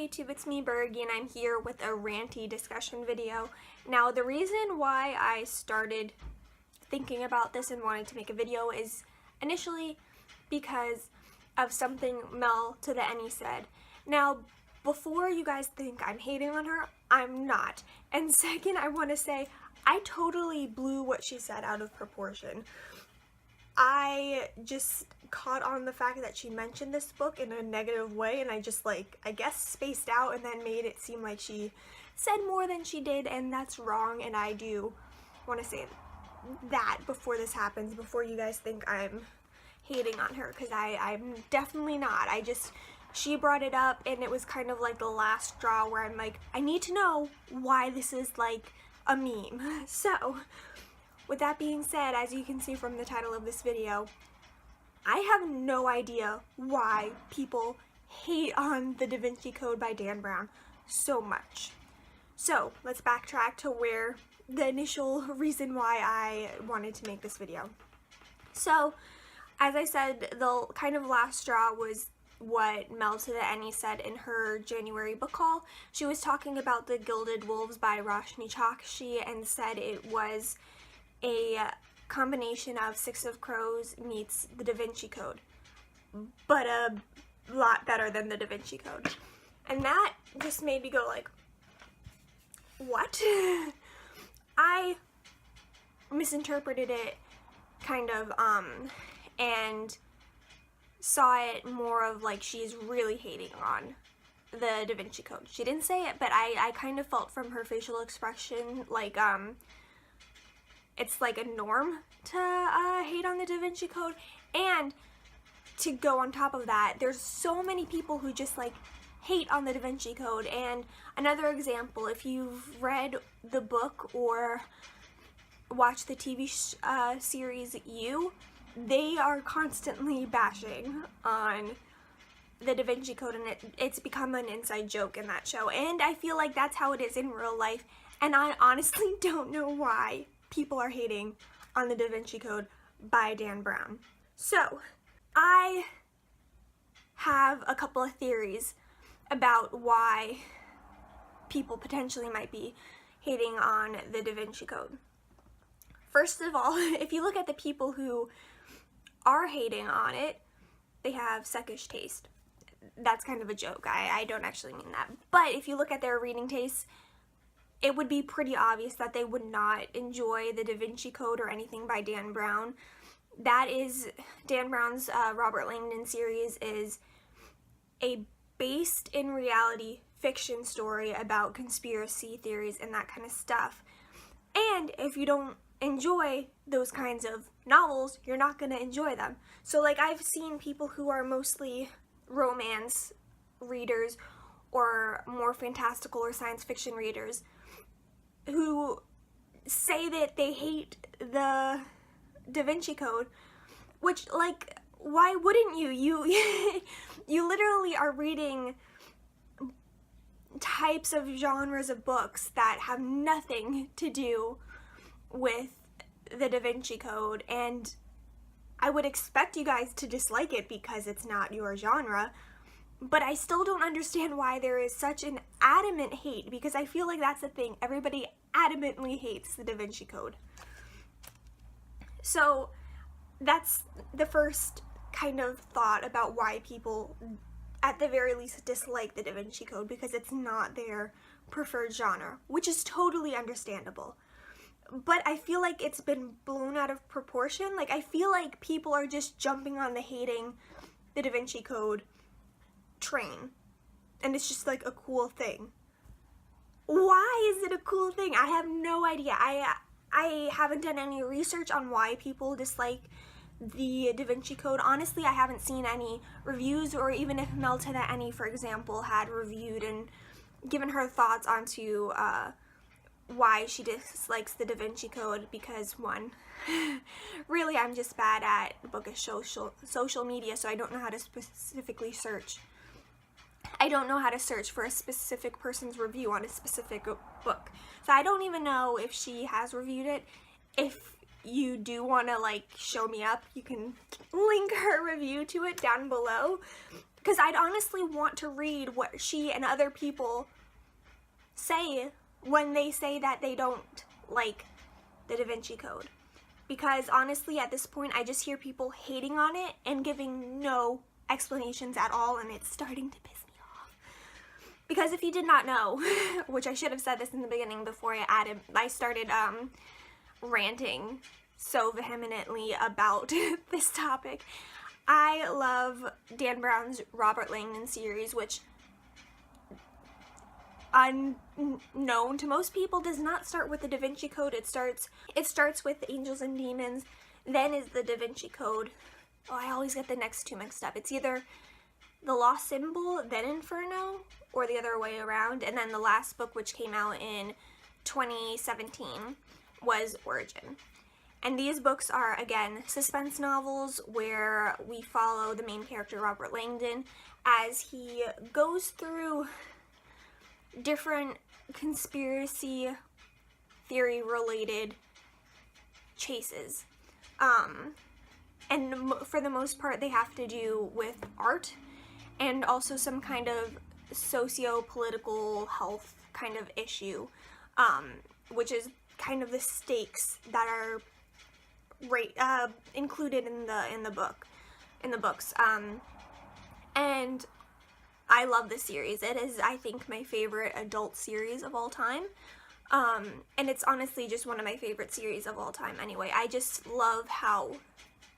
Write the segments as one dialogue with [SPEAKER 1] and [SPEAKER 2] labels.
[SPEAKER 1] YouTube, it's me, Bergie, and I'm here with a ranty discussion video. Now, the reason why I started thinking about this and wanted to make a video is initially because of something Mel to the Any said. Now, before you guys think I'm hating on her, I'm not. And second, I want to say I totally blew what she said out of proportion. I just caught on the fact that she mentioned this book in a negative way, and I just I guess spaced out and then made it seem like she said more than she did, and that's wrong. And I do want to say that before this happens, before you guys think I'm hating on her, because I'm definitely not. She brought it up, and it was kind of like the last straw where I'm like, I need to know why this is like a meme. So with that being said, as you can see from the title of this video, I have no idea why people hate on the Da Vinci Code by Dan Brown so much. So let's backtrack to where the initial reason why I wanted to make this video. So as I said, the kind of last straw was what Mel to the Any said in her January book haul. She was talking about The Gilded Wolves by Roshni Chokshi and said it was a combination of Six of Crows meets the Da Vinci Code, but a lot better than the Da Vinci Code. And that just made me go like, what? I misinterpreted it kind of, and saw it more of like she's really hating on the Da Vinci Code. She didn't say it, but I kind of felt from her facial expression like, it's like a norm to hate on the Da Vinci Code. And to go on top of that, there's so many people who just like hate on the Da Vinci Code. And another example, if you've read the book or watched the TV series You, they are constantly bashing on the Da Vinci Code, and it's become an inside joke in that show. And I feel like that's how it is in real life, and I honestly don't know why people are hating on the Da Vinci Code by Dan Brown. So I have a couple of theories about why people potentially might be hating on the Da Vinci Code. First of all, if you look at the people who are hating on it, they have suckish taste. That's kind of a joke. I don't actually mean that. But if you look at their reading tastes, it would be pretty obvious that they would not enjoy the Da Vinci Code or anything by Dan Brown. That is, Dan Brown's Robert Langdon series is a based in reality fiction story about conspiracy theories and that kind of stuff. And if you don't enjoy those kinds of novels, you're not going to enjoy them. So like, I've seen people who are mostly romance readers or more fantastical or science fiction readers who say that they hate the Da Vinci Code, which, like, why wouldn't you? You literally are reading types of genres of books that have nothing to do with the Da Vinci Code, and I would expect you guys to dislike it because it's not your genre, but I still don't understand why there is such an adamant hate, because I feel like that's the thing. Everybody adamantly hates the Da Vinci Code. So that's the first kind of thought about why people at the very least dislike the Da Vinci Code, because it's not their preferred genre, which is totally understandable. But I feel like it's been blown out of proportion. Like, I feel like people are just jumping on the hating the Da Vinci Code train, and it's just like a cool thing. Why is it a cool thing? I have no idea. I haven't done any research on why people dislike the Da Vinci Code. Honestly, I haven't seen any reviews, or even if Mel to the Any, for example, had reviewed and given her thoughts onto why she dislikes the Da Vinci Code, because one, really I'm just bad at bookish social media, so I don't know how to specifically search. I don't know how to search for a specific person's review on a specific book. So I don't even know if she has reviewed it. If you do want to like show me up, you can link her review to it down below. because I'd honestly want to read what she and other people say when they say that they don't like the Da Vinci Code. Because honestly, at this point, I just hear people hating on it and giving no explanations at all, and it's starting to piss me off. Because if you did not know, which I should have said this in the beginning before I started ranting so vehemently about this topic, I love Dan Brown's Robert Langdon series, which, unknown to most people, does not start with the Da Vinci Code. It starts with Angels and Demons, then is the Da Vinci Code. Oh, I always get the next two mixed up. It's either The Lost Symbol, then Inferno, or the other way around, and then the last book, which came out in 2017, was Origin. And these books are, again, suspense novels where we follow the main character, Robert Langdon, as he goes through different conspiracy theory related chases. And for the most part, they have to do with art and also some kind of socio-political health kind of issue, which is kind of the stakes that are included in the books. And I love this series. It is, I think, my favorite adult series of all time. And it's honestly just one of my favorite series of all time anyway. I just love how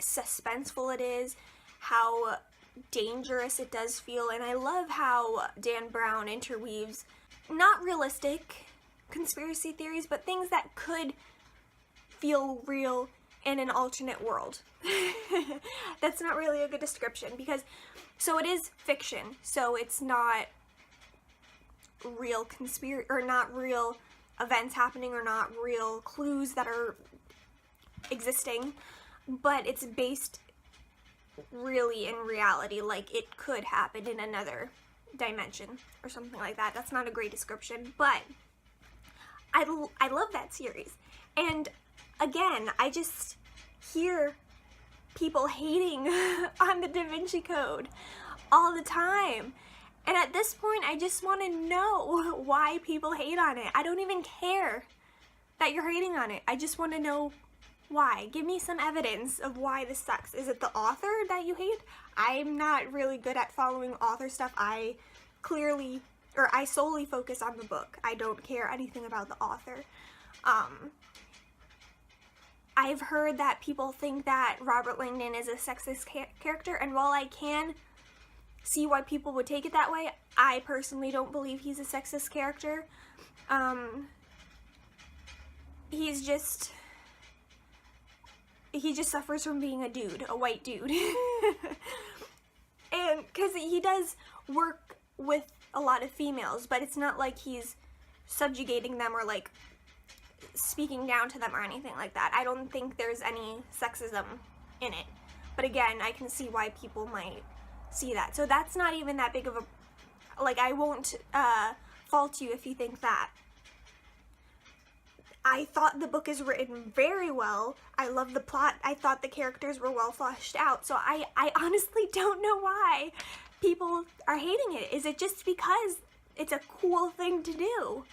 [SPEAKER 1] suspenseful it is, how dangerous it does feel, and I love how Dan Brown interweaves not realistic conspiracy theories, but things that could feel real in an alternate world. That's not really a good description, because so it is fiction, so it's not real conspiracy, or not real events happening, or not real clues that are existing, but it's based really in reality, like it could happen in another dimension or something like that. That's not a great description, but I love that series. And again, I just hear people hating on the Da Vinci Code all the time. And at this point, I just want to know why people hate on it. I don't even care that you're hating on it. I just want to know why. Give me some evidence of why this sucks. Is it the author that you hate? I'm not really good at following author stuff. I solely focus on the book. I don't care anything about the author. I've heard that people think that Robert Langdon is a sexist character, and while I can see why people would take it that way, I personally don't believe he's a sexist character. He just suffers from being a dude, a white dude. And because he does work with a lot of females, but it's not like he's subjugating them or like speaking down to them or anything like that. I don't think there's any sexism in it. But again, I can see why people might see that. So that's not even that big of a, like, I won't fault you if you think that. I thought the book is written very well. I love the plot. I thought the characters were well fleshed out. So I honestly don't know why people are hating it. Is it just because it's a cool thing to do?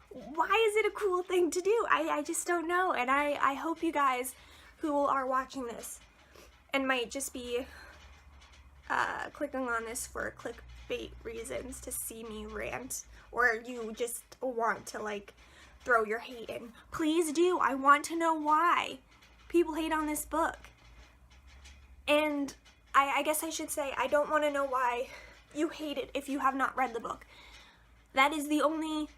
[SPEAKER 1] Why is it a cool thing to do? I just don't know. And I hope you guys who are watching this and might just be clicking on this for clickbait reasons to see me rant, or you just want to like throw your hate in, please do. I want to know why people hate on this book. And I guess I should say, I don't want to know why you hate it if you have not read the book. That is the only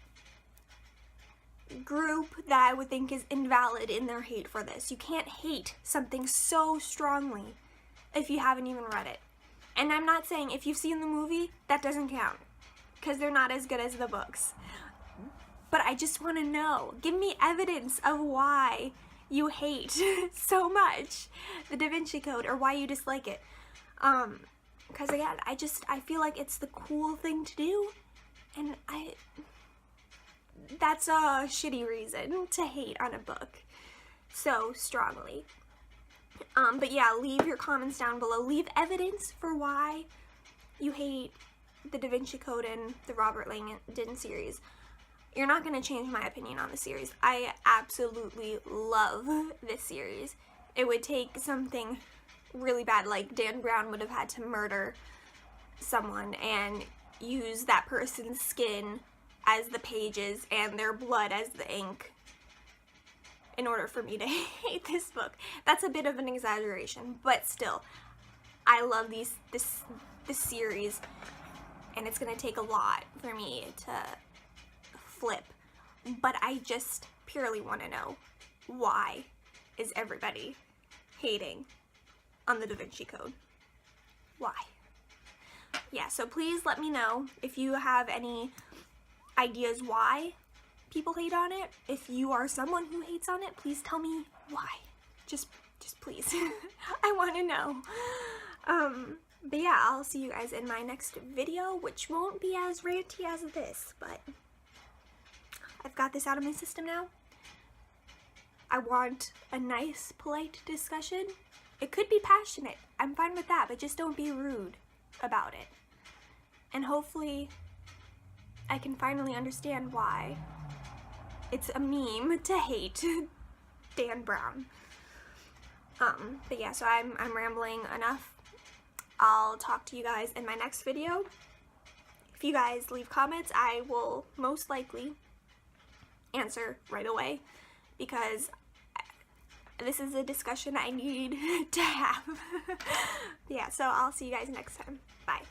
[SPEAKER 1] group that I would think is invalid in their hate for this. You can't hate something so strongly if you haven't even read it. And I'm not saying if you've seen the movie, that doesn't count, because they're not as good as the books. But I just want to know. Give me evidence of why you hate so much the Da Vinci Code, or why you dislike it. Because again, I feel like it's the cool thing to do, and that's a shitty reason to hate on a book so strongly. But yeah, leave your comments down below. Leave evidence for why you hate the Da Vinci Code and the Robert Langdon series, you're not going to change my opinion on the series. I absolutely love this series. It would take something really bad, like Dan Brown would have had to murder someone and use that person's skin as the pages and their blood as the ink in order for me to hate this book. That's a bit of an exaggeration, but still, I love this series, and it's gonna take a lot for me to flip, but I just purely want to know, why is everybody hating on the Da Vinci Code? Why? Yeah, so please let me know if you have any ideas why people hate on it. If you are someone who hates on it, please tell me why. Just please. I want to know. But yeah, I'll see you guys in my next video, which won't be as ranty as this, but I've got this out of my system now. I want a nice, polite discussion. It could be passionate. I'm fine with that, but just don't be rude about it. And hopefully I can finally understand why it's a meme to hate Dan Brown. But yeah, so I'm rambling enough. I'll talk to you guys in my next video. If you guys leave comments, I will most likely answer right away, because this is a discussion I need to have. Yeah, so I'll see you guys next time. Bye.